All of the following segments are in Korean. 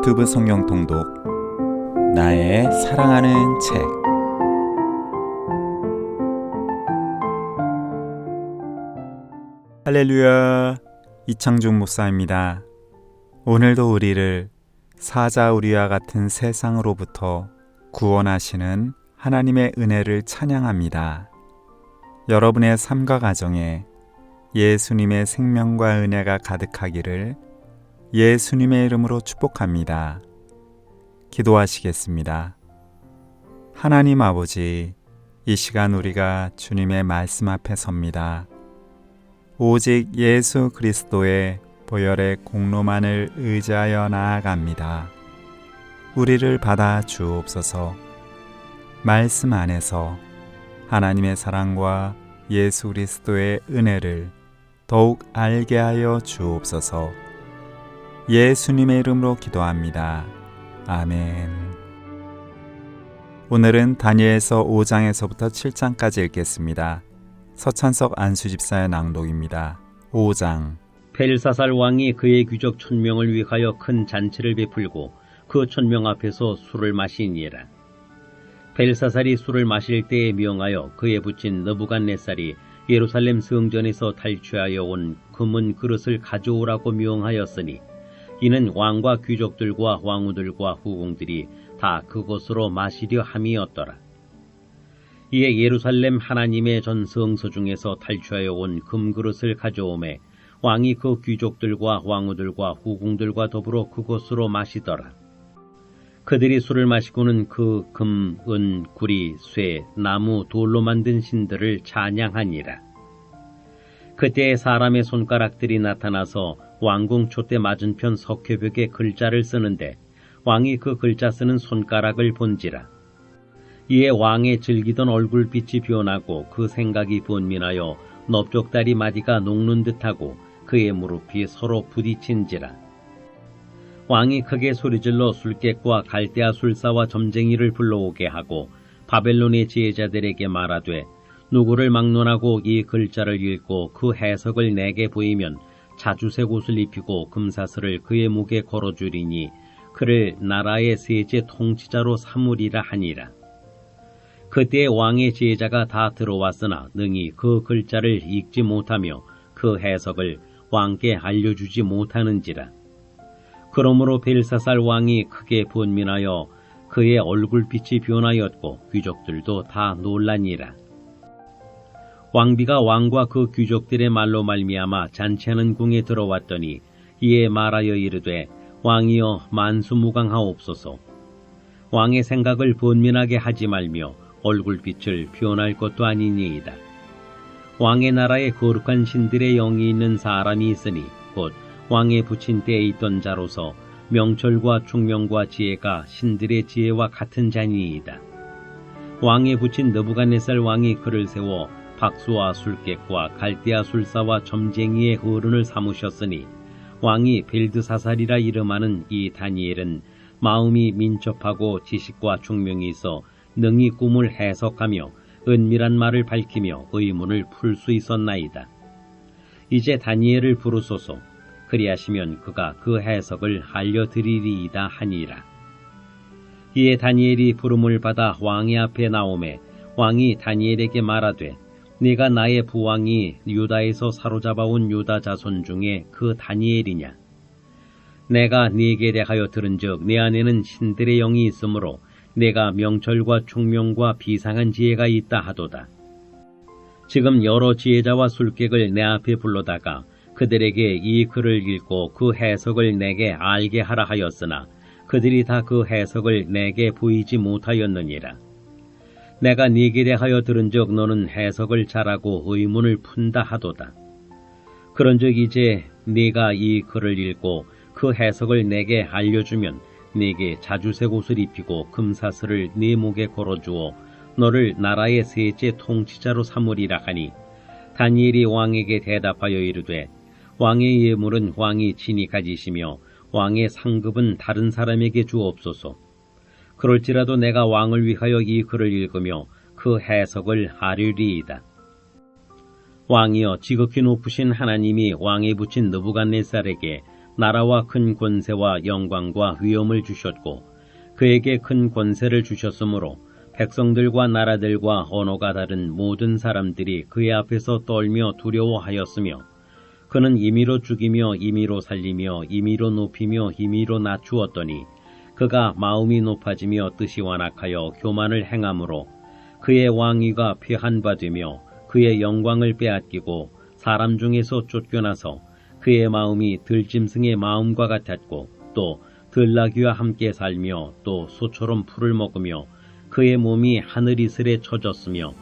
유튜브 성경 통독 나의 사랑하는 책. 할렐루야, 이창중 목사입니다. 오늘도 우리를 사자 우리와 같은 세상으로부터 구원하시는 하나님의 은혜를 찬양합니다. 여러분의 삶과 가정에 예수님의 생명과 은혜가 가득하기를 예수님의 이름으로 축복합니다. 기도하시겠습니다. 하나님 아버지, 이 시간 우리가 주님의 말씀 앞에 섭니다. 오직 예수 그리스도의 보혈의 공로만을 의지하여 나아갑니다. 우리를 받아 주옵소서. 말씀 안에서 하나님의 사랑과 예수 그리스도의 은혜를 더욱 알게 하여 주옵소서. 예수님의 이름으로 기도합니다. 아멘. 오늘은 다니엘서 5장에서부터 7장까지 읽겠습니다. 서찬석 안수집사의 낭독입니다. 5장. 벨사살 왕이 그의 귀족 1000명을 위하여 큰 잔치를 베풀고 그 1000명 앞에서 술을 마시니라. 벨사살이 술을 마실 때에 명하여 그의 부친 느부갓네살이 예루살렘 성전에서 탈취하여 온 금은 그릇을 가져오라고 명하였으니 이는 왕과 귀족들과 왕후들과 후궁들이 다 그곳으로 마시려 함이었더라. 이에 예루살렘 하나님의 전 성소 중에서 탈취하여 온 금그릇을 가져오매 왕이 그 귀족들과 왕후들과 후궁들과 더불어 그곳으로 마시더라. 그들이 술을 마시고는 그 금, 은, 구리, 쇠, 나무, 돌로 만든 신들을 찬양하니라. 그때 사람의 손가락들이 나타나서 왕궁 촛대 맞은편 석회벽에 글자를 쓰는데 왕이 그 글자 쓰는 손가락을 본지라. 이에 왕의 즐기던 얼굴빛이 변하고 그 생각이 번민하여 넓적다리 마디가 녹는 듯하고 그의 무릎이 서로 부딪힌지라. 왕이 크게 소리질러 술객과 갈대아 술사와 점쟁이를 불러오게 하고 바벨론의 지혜자들에게 말하되 누구를 막론하고 이 글자를 읽고 그 해석을 내게 보이면 자주색 옷을 입히고 금사슬을 그의 목에 걸어주리니 그를 나라의 세제 통치자로 삼으리라 하니라. 그때 왕의 지혜자가 다 들어왔으나 능히 그 글자를 읽지 못하며 그 해석을 왕께 알려주지 못하는지라. 그러므로 벨사살 왕이 크게 번민하여 그의 얼굴빛이 변하였고 귀족들도 다 놀라니라. 왕비가 왕과 그 귀족들의 말로 말미암아 잔치하는 궁에 들어왔더니 이에 말하여 이르되 왕이여 만수무강하옵소서. 왕의 생각을 번민하게 하지 말며 얼굴빛을 변할 것도 아니니이다. 왕의 나라에 거룩한 신들의 영이 있는 사람이 있으니 곧 왕의 부친 때에 있던 자로서 명철과 총명과 지혜가 신들의 지혜와 같은 자니이다. 왕의 부친 느부갓네살 왕이 그를 세워 박수와 술객과 갈대아 술사와 점쟁이의 어른을 삼으셨으니 왕이 벨드사살이라 이름하는 이 다니엘은 마음이 민첩하고 지식과 총명이 있어 능히 꿈을 해석하며 은밀한 말을 밝히며 의문을 풀 수 있었나이다. 이제 다니엘을 부르소서. 그리하시면 그가 그 해석을 알려드리리이다 하니라. 이에 다니엘이 부름을 받아 왕의 앞에 나오매 왕이 다니엘에게 말하되 네가 나의 부왕이 유다에서 사로잡아온 유다 자손 중에 그 다니엘이냐? 내가 네게 대하여 들은즉 내 안에는 신들의 영이 있으므로 내가 명철과 총명과 비상한 지혜가 있다 하도다. 지금 여러 지혜자와 술객을 내 앞에 불러다가 그들에게 이 글을 읽고 그 해석을 내게 알게 하라 하였으나 그들이 다 그 해석을 내게 보이지 못하였느니라. 내가 네게 대하여 들은즉 너는 해석을 잘하고 의문을 푼다 하도다. 그런즉 이제 네가 이 글을 읽고 그 해석을 내게 알려주면 네게 자주색 옷을 입히고 금사슬을 네 목에 걸어주어 너를 나라의 세제 통치자로 삼으리라 하니 다니엘이 왕에게 대답하여 이르되 왕의 예물은 왕이 친히 가지시며 왕의 상급은 다른 사람에게 주옵소서. 그럴지라도 내가 왕을 위하여 이 글을 읽으며 그 해석을 아뢰리이다. 왕이여 지극히 높으신 하나님이 왕에 붙인 느부갓네살에게 나라와 큰 권세와 영광과 위엄을 주셨고 그에게 큰 권세를 주셨으므로 백성들과 나라들과 언어가 다른 모든 사람들이 그의 앞에서 떨며 두려워하였으며 그는 임의로 죽이며 임의로 살리며 임의로 높이며 임의로 낮추었더니 그가 마음이 높아지며 뜻이 완악하여 교만을 행함으로 그의 왕위가 폐한 바 되며 그의 영광을 빼앗기고 사람 중에서 쫓겨나서 그의 마음이 들짐승의 마음과 같았고 또 들나귀와 함께 살며 또 소처럼 풀을 먹으며 그의 몸이 하늘 이슬에 처졌으며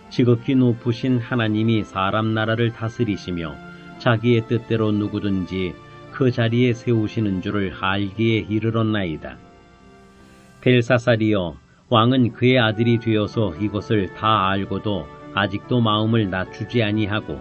지극히 높으신 하나님이 사람 나라를 다스리시며 자기의 뜻대로 누구든지 그 자리에 세우시는 줄을 알기에 이르렀나이다. 벨사살이여, 왕은 그의 아들이 되어서 이것을 다 알고도 아직도 마음을 낮추지 아니하고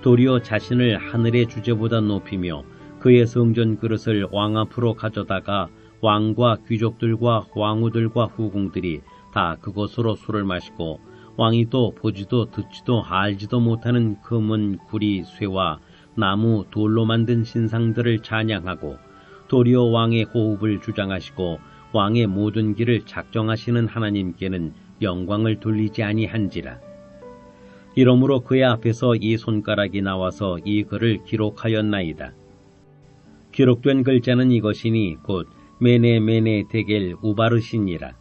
도리어 자신을 하늘의 주제보다 높이며 그의 성전 그릇을 왕 앞으로 가져다가 왕과 귀족들과 왕후들과 후궁들이 다 그것으로 술을 마시고 왕이 또 보지도 듣지도 알지도 못하는 금은 구리 쇠와 나무 돌로 만든 신상들을 찬양하고 도리어 왕의 호흡을 주장하시고 왕의 모든 길을 작정하시는 하나님께는 영광을 돌리지 아니한지라. 이러므로 그의 앞에서 이 손가락이 나와서 이 글을 기록하였나이다. 기록된 글자는 이것이니 곧 메네 데겔 우바르시니라.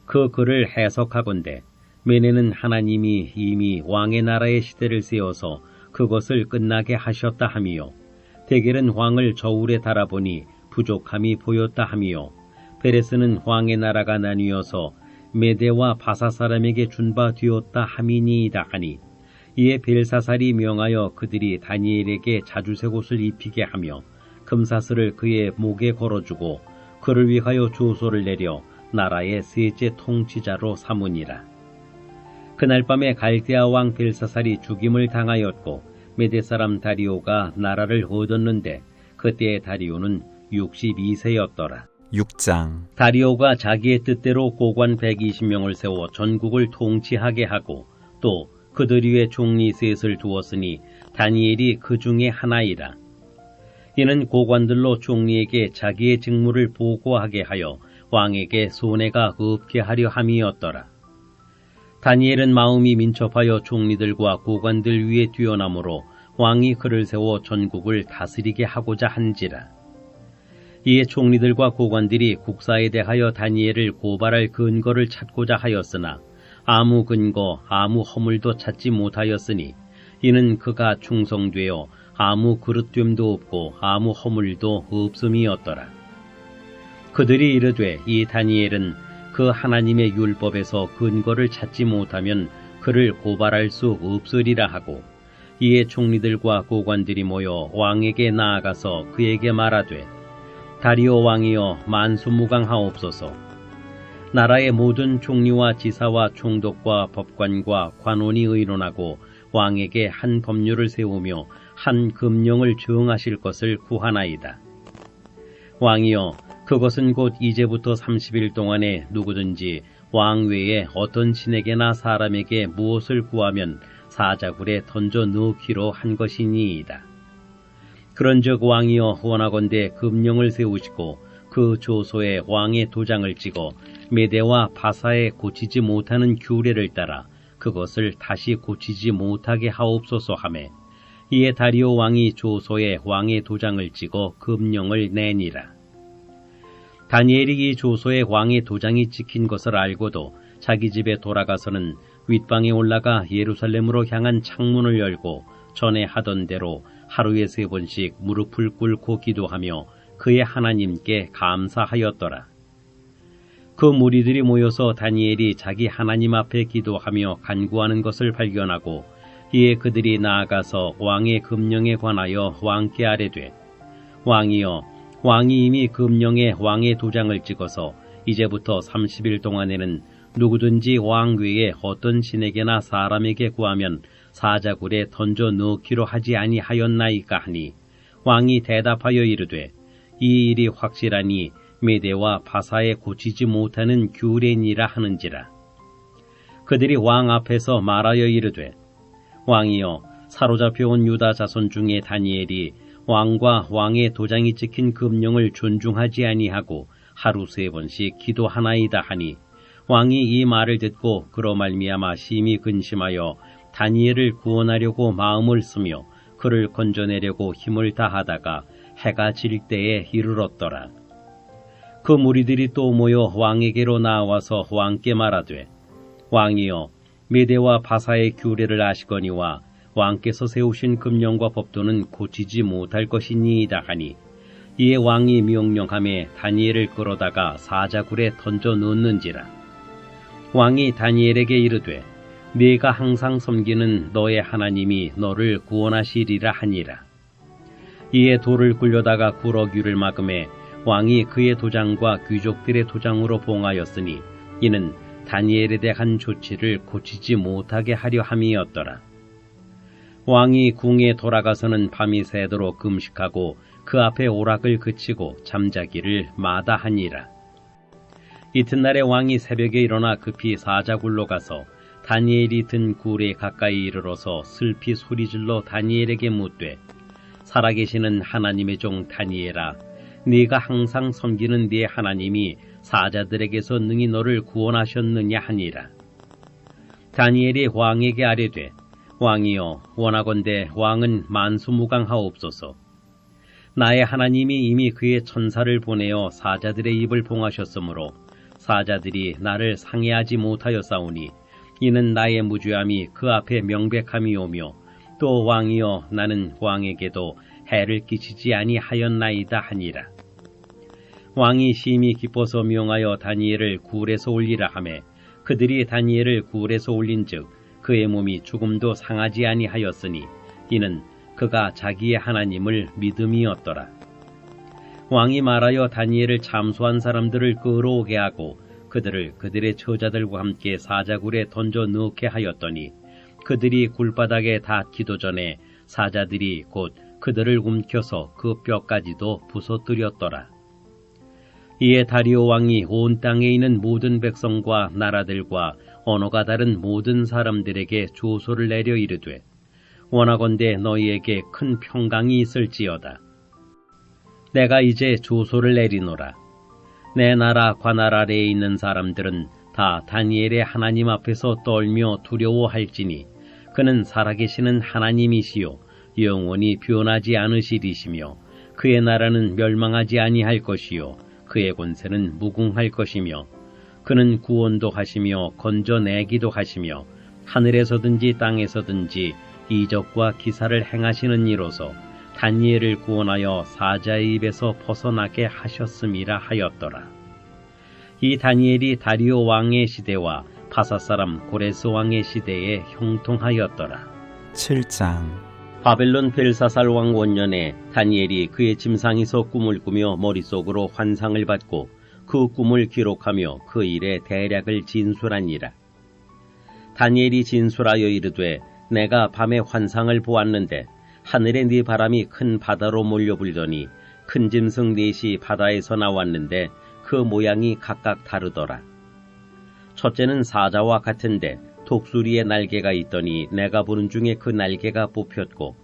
그 글을 해석하건대 메네는 하나님이 이미 왕의 나라의 시대를 세워서 그것을 끝나게 하셨다 하미요. 데겔은 왕을 저울에 달아보니 부족함이 보였다 하미요. 베레스는 왕의 나라가 나뉘어서 메대와 바사 사람에게 준 바 되었다 함이니이다 하니 이에 벨사살이 명하여 그들이 다니엘에게 자주색 옷을 입히게 하며 금사슬을 그의 목에 걸어주고 그를 위하여 조소를 내려 나라의 셋째 통치자로 삼으니라. 그날 밤에 갈대아 왕 벨사살이 죽임을 당하였고 메대 사람 다리오가 나라를 얻었는데 그때의 다리오는 62세였더라. 6장. 다리오가 자기의 뜻대로 고관 120명을 세워 전국을 통치하게 하고 또 그들 위에 총리 셋을 두었으니 다니엘이 그 중에 하나이라. 이는 고관들로 총리에게 자기의 직무를 보고하게 하여 왕에게 손해가 없게 하려 함이었더라. 다니엘은 마음이 민첩하여 총리들과 고관들 위에 뛰어나므로 왕이 그를 세워 전국을 다스리게 하고자 한지라. 이에 총리들과 고관들이 국사에 대하여 다니엘을 고발할 근거를 찾고자 하였으나 아무 근거, 아무 허물도 찾지 못하였으니 이는 그가 충성되어 아무 그릇됨도 없고 아무 허물도 없음이었더라. 그들이 이르되 이 다니엘은 그 하나님의 율법에서 근거를 찾지 못하면 그를 고발할 수 없으리라 하고 이에 총리들과 고관들이 모여 왕에게 나아가서 그에게 말하되 다리오 왕이여 만수무강하옵소서. 나라의 모든 총리와 지사와 총독과 법관과 관원이 의논하고 왕에게 한 법률을 세우며 한 금령을 정하실 것을 구하나이다. 왕이여 그것은 곧 이제부터 30일 동안에 누구든지 왕 외에 어떤 신에게나 사람에게 무엇을 구하면 사자굴에 던져 넣기로 한 것이니이다. 그런즉 왕이여 원하건대 금령을 세우시고 그 조소에 왕의 도장을 찍어 메대와 바사에 고치지 못하는 규례를 따라 그것을 다시 고치지 못하게 하옵소서 하매 이에 다리오 왕이 조소에 왕의 도장을 찍어 금령을 내니라. 다니엘이 이 조소에 왕의 도장이 찍힌 것을 알고도 자기 집에 돌아가서는 윗방에 올라가 예루살렘으로 향한 창문을 열고 전에 하던 대로 하루에 3번씩 무릎을 꿇고 기도하며 그의 하나님께 감사하였더라. 그 무리들이 모여서 다니엘이 자기 하나님 앞에 기도하며 간구하는 것을 발견하고 이에 그들이 나아가서 왕의 금령에 관하여 왕께 아뢰되 왕이여 왕이 이미 금령에 왕의 도장을 찍어서 이제부터 30일 동안에는 누구든지 왕 외에 어떤 신에게나 사람에게 구하면 사자굴에 던져 넣기로 하지 아니하였나이까 하니 왕이 대답하여 이르되 이 일이 확실하니 메대와 바사에 고치지 못하는 규례니라 하는지라. 그들이 왕 앞에서 말하여 이르되 왕이여 사로잡혀온 유다 자손 중에 다니엘이 왕과 왕의 도장이 찍힌 금령을 존중하지 아니하고 하루 3번씩 기도하나이다 하니 왕이 이 말을 듣고 그로 말미암아 심히 근심하여 다니엘을 구원하려고 마음을 쓰며 그를 건져내려고 힘을 다하다가 해가 질 때에 이르렀더라. 그 무리들이 또 모여 왕에게로 나와서 왕께 말하되 왕이여 메대와 바사의 규례를 아시거니와 왕께서 세우신 금령과 법도는 고치지 못할 것이니이다 하니 이에 왕이 명령하매 다니엘을 끌어다가 사자굴에 던져 넣는지라. 왕이 다니엘에게 이르되 네가 항상 섬기는 너의 하나님이 너를 구원하시리라 하니라. 이에 돌을 굴려다가 구러귀를 막음에 왕이 그의 도장과 귀족들의 도장으로 봉하였으니 이는 다니엘에 대한 조치를 고치지 못하게 하려 함이었더라. 왕이 궁에 돌아가서는 밤이 새도록 금식하고 그 앞에 오락을 그치고 잠자기를 마다하니라. 이튿날에 왕이 새벽에 일어나 급히 사자굴로 가서 다니엘이 든 굴에 가까이 이르러서 슬피 소리질러 다니엘에게 묻되 살아계시는 하나님의 종 다니엘아 네가 항상 섬기는 네 하나님이 사자들에게서 능히 너를 구원하셨느냐 하니라. 다니엘이 왕에게 아뢰되 왕이여 원하건대 왕은 만수무강하옵소서. 나의 하나님이 이미 그의 천사를 보내어 사자들의 입을 봉하셨으므로 사자들이 나를 상해하지 못하였사오니 이는 나의 무죄함이 그 앞에 명백함이오며 또 왕이여 나는 왕에게도 해를 끼치지 아니하였나이다 하니라. 왕이 심히 기뻐서 명하여 다니엘을 굴에서 올리라 하매 그들이 다니엘을 굴에서 올린즉 그의 몸이 조금도 상하지 아니하였으니 이는 그가 자기의 하나님을 믿음이었더라. 왕이 말하여 다니엘을 참소한 사람들을 끌어오게 하고 그들을 그들의 처자들과 함께 사자굴에 던져 넣게 하였더니 그들이 굴바닥에 닿기도 전에 사자들이 곧 그들을 움켜서 그 뼈까지도 부서뜨렸더라. 이에 다리오 왕이 온 땅에 있는 모든 백성과 나라들과 언어가 다른 모든 사람들에게 조소를 내려 이르되 원하건대 너희에게 큰 평강이 있을지어다. 내가 이제 조소를 내리노라. 내 나라 관할 아래에 있는 사람들은 다 다니엘의 하나님 앞에서 떨며 두려워할지니 그는 살아계시는 하나님이시요 영원히 변하지 않으시리시며 그의 나라는 멸망하지 아니할 것이요 그의 권세는 무궁할 것이며 그는 구원도 하시며 건져내기도 하시며 하늘에서든지 땅에서든지 이적과 기사를 행하시는 이로서 다니엘을 구원하여 사자의 입에서 벗어나게 하셨음이라 하였더라. 이 다니엘이 다리오 왕의 시대와 바사 사람 고레스 왕의 시대에 형통하였더라. 7장 바벨론 벨사살 왕 원년에 다니엘이 그의 침상에서 꿈을 꾸며 머릿속으로 환상을 받고 그 꿈을 기록하며 그 일의 대략을 진술하니라. 다니엘이 진술하여 이르되 내가 밤에 환상을 보았는데 하늘에 네 바람이 큰 바다로 몰려불더니 큰 짐승 넷이 바다에서 나왔는데 그 모양이 각각 다르더라. 첫째는 사자와 같은데 독수리의 날개가 있더니 내가 보는 중에 그 날개가 뽑혔고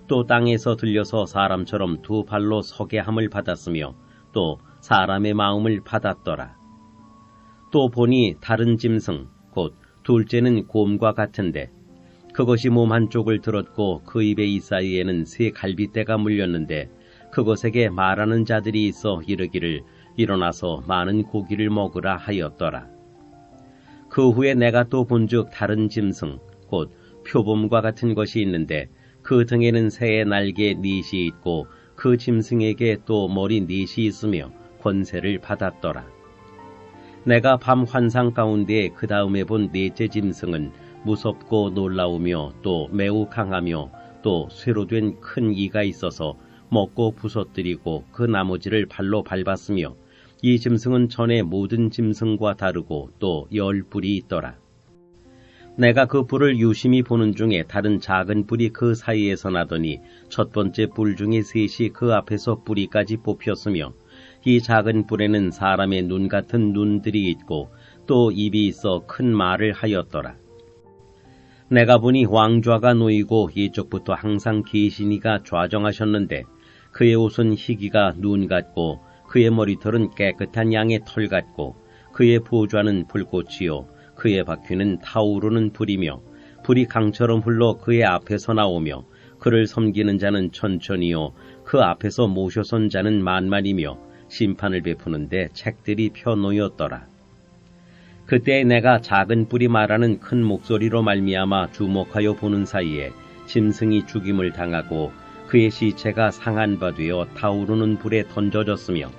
또 땅에서 들려서 사람처럼 두 발로 서게 함을 받았으며 또 사람의 마음을 받았더라. 또 보니 다른 짐승 곧 둘째는 곰과 같은데 그것이 몸 한쪽을 들었고 그 입의 이사이에는 세 갈빗대가 물렸는데 그것에게 말하는 자들이 있어 이르기를 일어나서 많은 고기를 먹으라 하였더라. 그 후에 내가 또 본즉 다른 짐승 곧 표범과 같은 것이 있는데 그 등에는 새의 날개 넷이 있고 그 짐승에게 또 머리 넷이 있으며 권세를 받았더라. 내가 밤 환상 가운데 그 다음에 본 넷째 짐승은 무섭고 놀라우며 또 매우 강하며 또 쇠로 된 큰 이가 있어서 먹고 부서뜨리고 그 나머지를 발로 밟았으며 이 짐승은 전에 모든 짐승과 다르고 또 10뿔이 있더라. 내가 그 뿔을 유심히 보는 중에 다른 작은 뿔이 그 사이에서 나더니 첫 번째 뿔 중에 셋이 그 앞에서 뿌리까지 뽑혔으며 이 작은 뿔에는 사람의 눈 같은 눈들이 있고 또 입이 있어 큰 말을 하였더라. 내가 보니 왕좌가 놓이고 이쪽부터 항상 계시니가 좌정하셨는데 그의 옷은 희기가 눈 같고 그의 머리털은 깨끗한 양의 털 같고 그의 보좌는 불꽃이요 그의 바퀴는 타오르는 불이며 불이 강처럼 흘러 그의 앞에서 나오며 그를 섬기는 자는 천천히요 그 앞에서 모셔선 자는 만만이며 심판을 베푸는데 책들이 펴놓였더라. 그때 내가 작은 뿔이 말하는 큰 목소리로 말미암아 주목하여 보는 사이에 짐승이 죽임을 당하고 그의 시체가 상한 바 되어 타오르는 불에 던져졌으며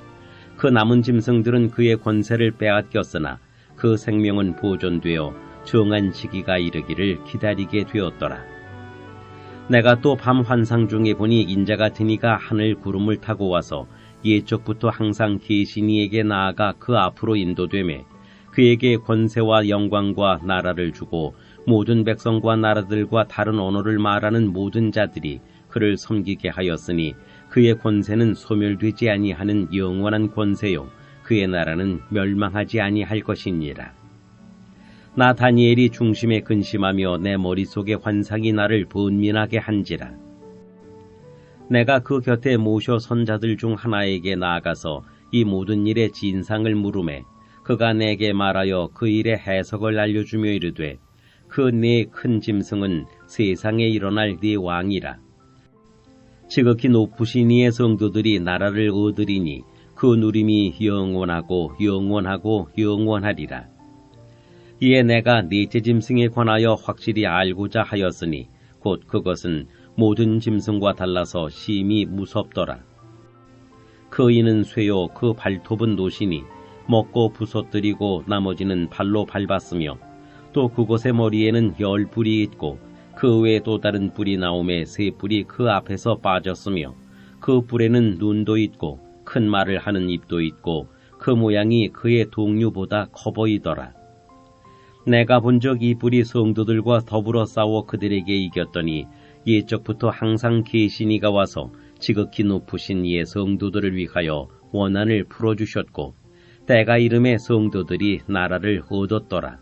그 남은 짐승들은 그의 권세를 빼앗겼으나 그 생명은 보존되어 정한 시기가 이르기를 기다리게 되었더라. 내가 또 밤 환상 중에 보니 인자 같은 이가 하늘 구름을 타고 와서 옛적부터 항상 계신 이에게 나아가 그 앞으로 인도되매 그에게 권세와 영광과 나라를 주고 모든 백성과 나라들과 다른 언어를 말하는 모든 자들이 그를 섬기게 하였으니 그의 권세는 소멸되지 아니하는 영원한 권세요 그의 나라는 멸망하지 아니할 것이니라. 나 다니엘이 중심에 근심하며 내 머릿속에 환상이 나를 번민하게 한지라. 내가 그 곁에 모셔 선자들 중 하나에게 나아가서 이 모든 일의 진상을 물으매 그가 내게 말하여 그 일의 해석을 알려주며 이르되 그 네 큰 짐승은 세상에 일어날 네 왕이라. 지극히 높으신 이의 성도들이 나라를 얻으리니 그 누림이 영원하고 영원하고 영원하리라. 이에 내가 넷째 짐승에 관하여 확실히 알고자 하였으니 곧 그것은 모든 짐승과 달라서 심히 무섭더라. 그 이는 쇠요 그 발톱은 노시니 먹고 부서뜨리고 나머지는 발로 밟았으며 또 그곳의 머리에는 10뿔이 있고 그 외에 또 다른 뿔이 나오매 3뿔이 그 앞에서 빠졌으며 그 뿔에는 눈도 있고 큰 말을 하는 입도 있고 그 모양이 그의 동류보다 커 보이더라. 내가 본적 이 뿔이 성도들과 더불어 싸워 그들에게 이겼더니 옛적부터 항상 계신 이가 와서 지극히 높으신 이의 성도들을 위하여 원한을 풀어주셨고 때가 이름에 성도들이 나라를 얻었더라.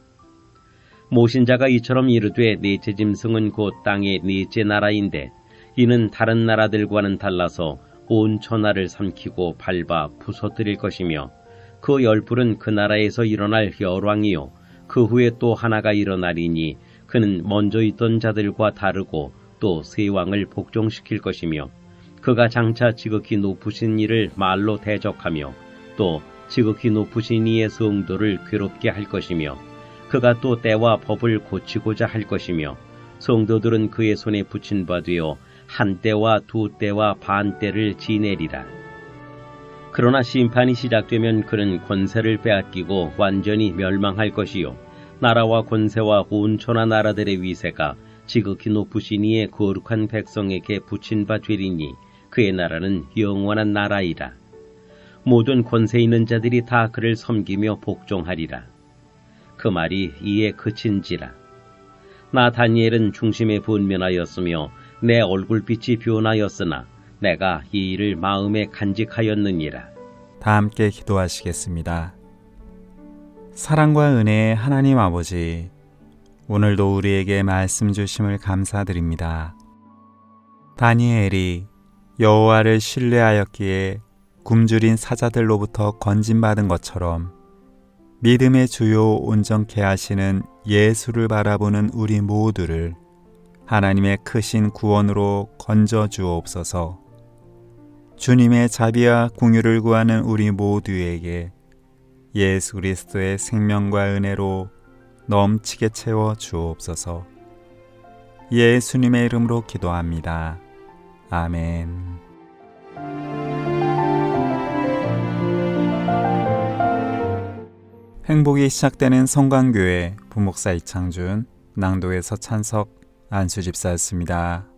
모신 자가 이처럼 이르되 넷째 짐승은 곧 땅의 넷째 나라인데 이는 다른 나라들과는 달라서 온 천하를 삼키고 밟아 부서뜨릴 것이며 그 10뿔은 그 나라에서 일어날 열왕이요 그 후에 또 하나가 일어나리니 그는 먼저 있던 자들과 다르고 또 세 왕을 복종시킬 것이며 그가 장차 지극히 높으신 이를 말로 대적하며 또 지극히 높으신 이의 성도를 괴롭게 할 것이며 그가 또 때와 법을 고치고자 할 것이며 성도들은 그의 손에 붙인 바 되어 한 때와 두 때와 반 때를 지내리라. 그러나 심판이 시작되면 그는 권세를 빼앗기고 완전히 멸망할 것이요 나라와 권세와 온 천하 나라들의 위세가 지극히 높으신 이의 거룩한 백성에게 붙인 바 되리니 그의 나라는 영원한 나라이라. 모든 권세 있는 자들이 다 그를 섬기며 복종하리라. 그 말이 이에 그친지라. 나 다니엘은 중심에 분면하였으며 내 얼굴빛이 변하였으나 내가 이 일을 마음에 간직하였느니라. 다 함께 기도하시겠습니다. 사랑과 은혜의 하나님 아버지, 오늘도 우리에게 말씀 주심을 감사드립니다. 다니엘이 여호와를 신뢰하였기에 굶주린 사자들로부터 건진받은 것처럼 믿음의 주요 온전케 하시는 예수를 바라보는 우리 모두를 하나님의 크신 구원으로 건져 주옵소서. 주님의 자비와 긍휼을 구하는 우리 모두에게 예수 그리스도의 생명과 은혜로 넘치게 채워 주옵소서. 예수님의 이름으로 기도합니다. 아멘. 행복이 시작되는 성광교회 부목사 이창준, 낭도에서 찬석, 안수집사였습니다.